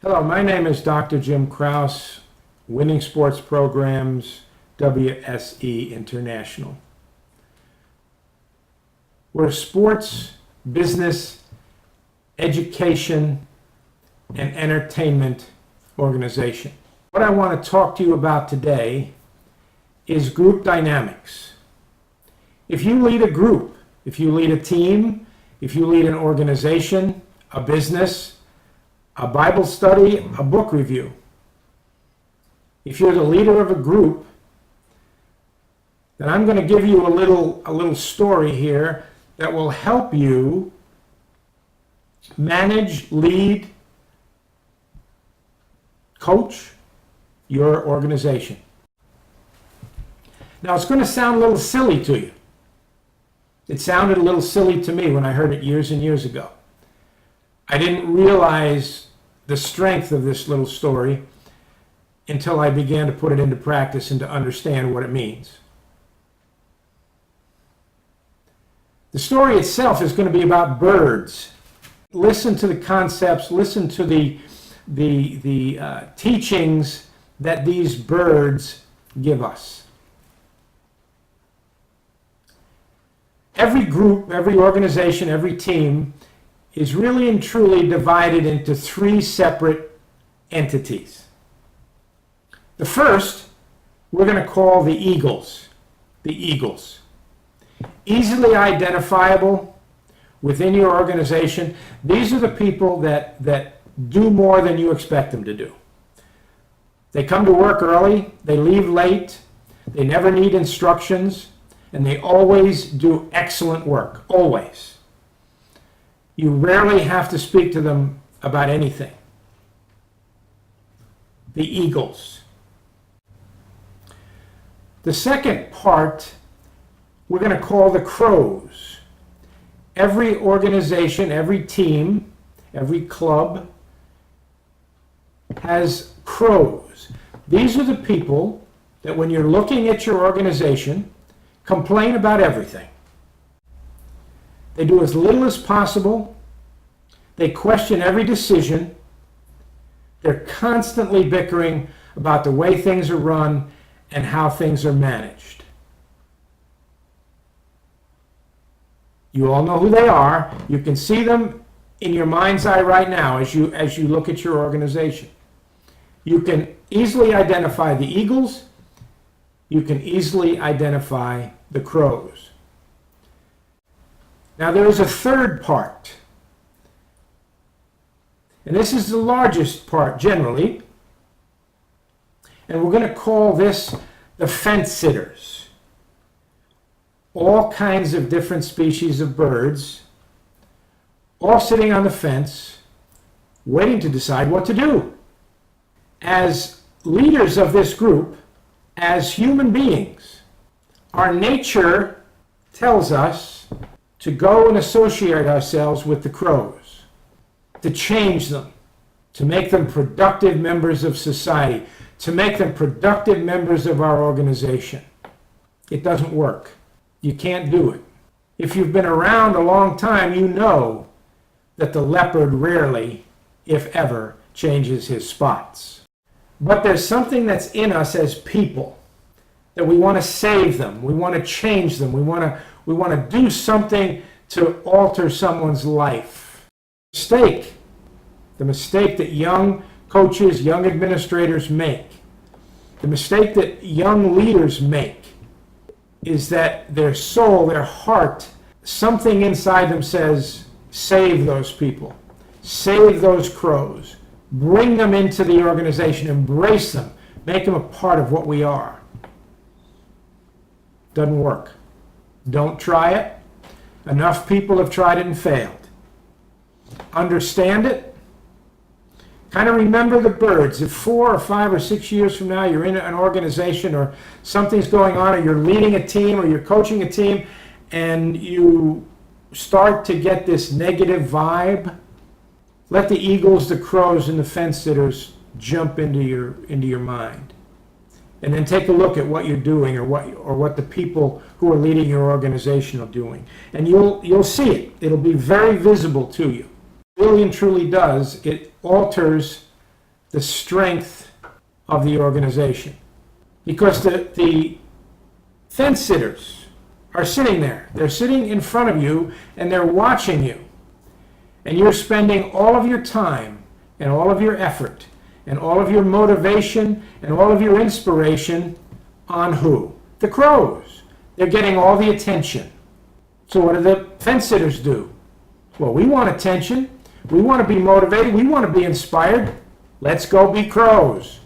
Hello, my name is Dr. Jim Krause, Winning Sports Programs, WSE International. We're a sports, business, education, and entertainment organization. What I want to talk to you about today is group dynamics. If you lead a group, if you lead a team, if you lead an organization, a business, a Bible study, a book review, if you're the leader of a group, then I'm going to give you a little story here that will help you manage, lead, coach your organization. Now, it's going to sound a little silly to you. It sounded a little silly to me when I heard it years and years ago. I didn't realize the strength of this little story until I began to put it into practice and to understand what it means. The story itself is going to be about birds. Listen to the concepts, listen to the teachings that these birds give us. Every group, every organization, every team is really and truly divided into three separate entities. The first, we're going to call the eagles. The eagles. Easily identifiable within your organization. These are the people that do more than you expect them to do. They come to work early, they leave late, they never need instructions, and they always do excellent work, always. You rarely have to speak to them about anything. The eagles. The second part, we're going to call the crows. Every organization, every team, every club has crows. These are the people that when you're looking at your organization, complain about everything. They do as little as possible. They question every decision. They're constantly bickering about the way things are run and how things are managed. You all know who they are. You can see them in your mind's eye right now as you look at your organization. You can easily identify the eagles. You can easily identify the crows. Now there is a third part, and this is the largest part generally, and we're going to call this the fence sitters. All kinds of different species of birds, all sitting on the fence, waiting to decide what to do. As leaders of this group, as human beings, our nature tells us to go and associate ourselves with the crows, to change them, to make them productive members of society, to make them productive members of our organization. It doesn't work. You can't do it. If you've been around a long time, you know that the leopard rarely, if ever, changes his spots. But there's something that's in us as people that we want to save them, we want to change them, we want to do something to alter someone's life. The mistake that young coaches, young administrators make, the mistake that young leaders make is that their soul, their heart, something inside them says, save those people, save those crows, bring them into the organization, embrace them, make them a part of what we are. Doesn't work. Don't try it. Enough people have tried it and failed. Understand it. Kind of remember the birds. If 4 or 5 or 6 years from now you're in an organization or something's going on or you're leading a team or you're coaching a team and you start to get this negative vibe, let the eagles, the crows, and the fence sitters jump into your mind. And then take a look at what you're doing or what the people who are leading your organization are doing. And you'll see it. It'll be very visible to you. It really and truly does. It alters the strength of the organization. Because the fence sitters are sitting there. They're sitting in front of you and they're watching you. And you're spending all of your time and all of your effort and all of your motivation and all of your inspiration on who? The crows. They're getting all the attention. So what do the fence sitters do? Well, we want attention. We want to be motivated. We want to be inspired. Let's go be crows.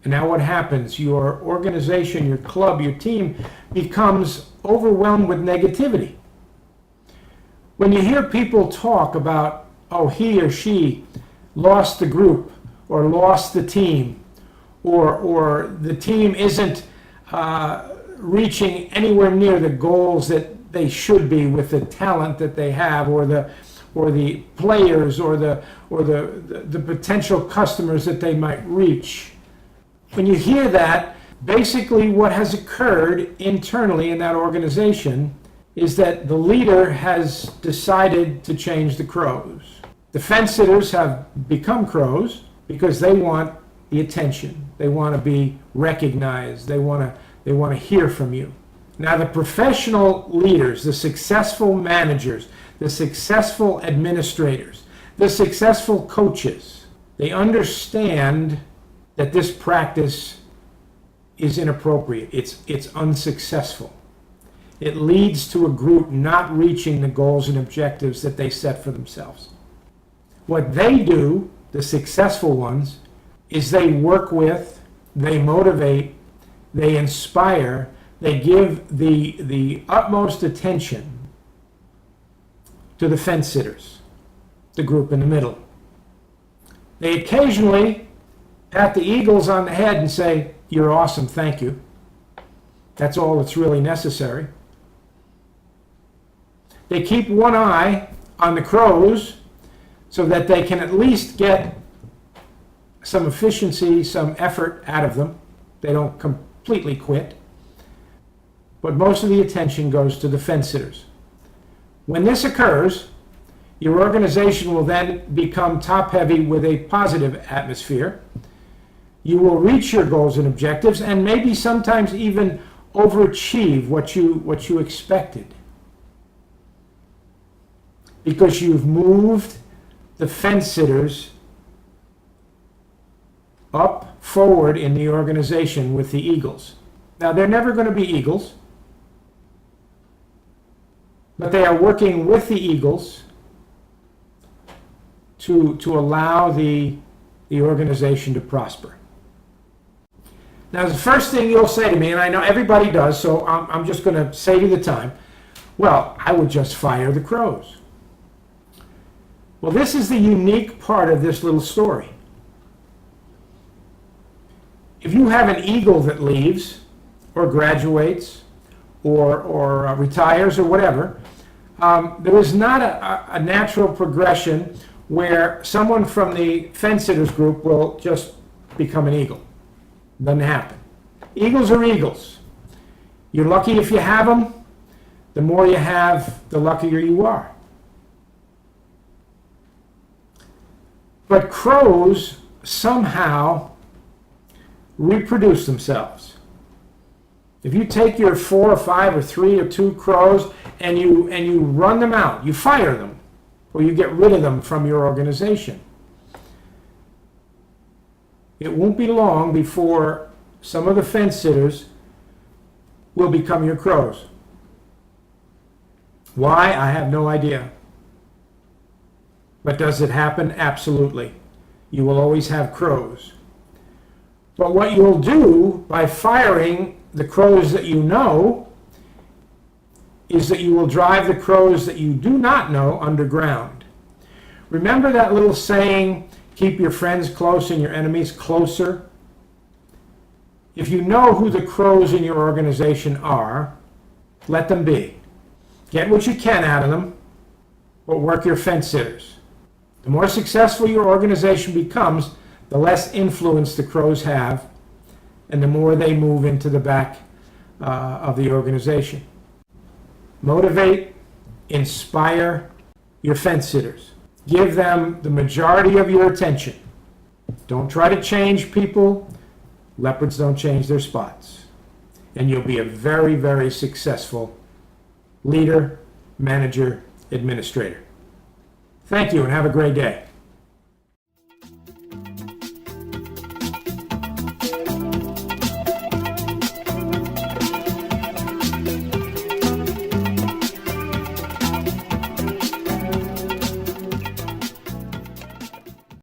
And now what happens? Your organization, your club, your team becomes overwhelmed with negativity. When you hear people talk about, oh, he or she lost the group or lost the team, or the team isn't reaching anywhere near the goals that they should be with the talent that they have, or the players, or the potential customers that they might reach. When you hear that, basically what has occurred internally in that organization is that the leader has decided to change the crows. The fence sitters have become crows because they want the attention. They want to be recognized. They want to hear from you. Now the professional leaders, the successful managers, the successful administrators, the successful coaches, they understand that this practice is inappropriate. It's unsuccessful. It leads to a group not reaching the goals and objectives that they set for themselves. What they do, the successful ones, is they work with, they motivate, they inspire, they give the utmost attention to the fence sitters, the group in the middle. They occasionally pat the eagles on the head and say, "You're awesome, thank you." That's all that's really necessary. They keep one eye on the crows so that they can at least get some efficiency, some effort out of them. They don't completely quit. But most of the attention goes to the fence sitters. When this occurs, your organization will then become top-heavy with a positive atmosphere. You will reach your goals and objectives, and maybe sometimes even overachieve what you expected. Because you've moved the fence sitters up forward in the organization with the eagles. Now, they're never going to be eagles, but they are working with the eagles to allow the organization to prosper. Now, the first thing you'll say to me, and I know everybody does, so I'm just going to save you the time, well, I would just fire the crows. Well, this is the unique part of this little story. If you have an eagle that leaves, or graduates, or retires, or whatever, there is not a natural progression where someone from the fence sitters group will just become an eagle. Doesn't happen. Eagles are eagles. You're lucky if you have them. The more you have, the luckier you are. But crows somehow reproduce themselves. If you take your 4 or 5 or 3 or 2 crows and you run them out, you fire them, or you get rid of them from your organization, it won't be long before some of the fence sitters will become your crows. Why? I have no idea. But does it happen? Absolutely. You will always have crows. But what you'll do by firing the crows that you know is that you will drive the crows that you do not know underground. Remember that little saying, keep your friends close and your enemies closer? If you know who the crows in your organization are, let them be. Get what you can out of them, but work your fence sitters. The more successful your organization becomes, the less influence the crows have, and the more they move into the back of the organization. Motivate, inspire your fence sitters. Give them the majority of your attention. Don't try to change people. Leopards don't change their spots. And you'll be a very, very successful leader, manager, administrator. Thank you and have a great day.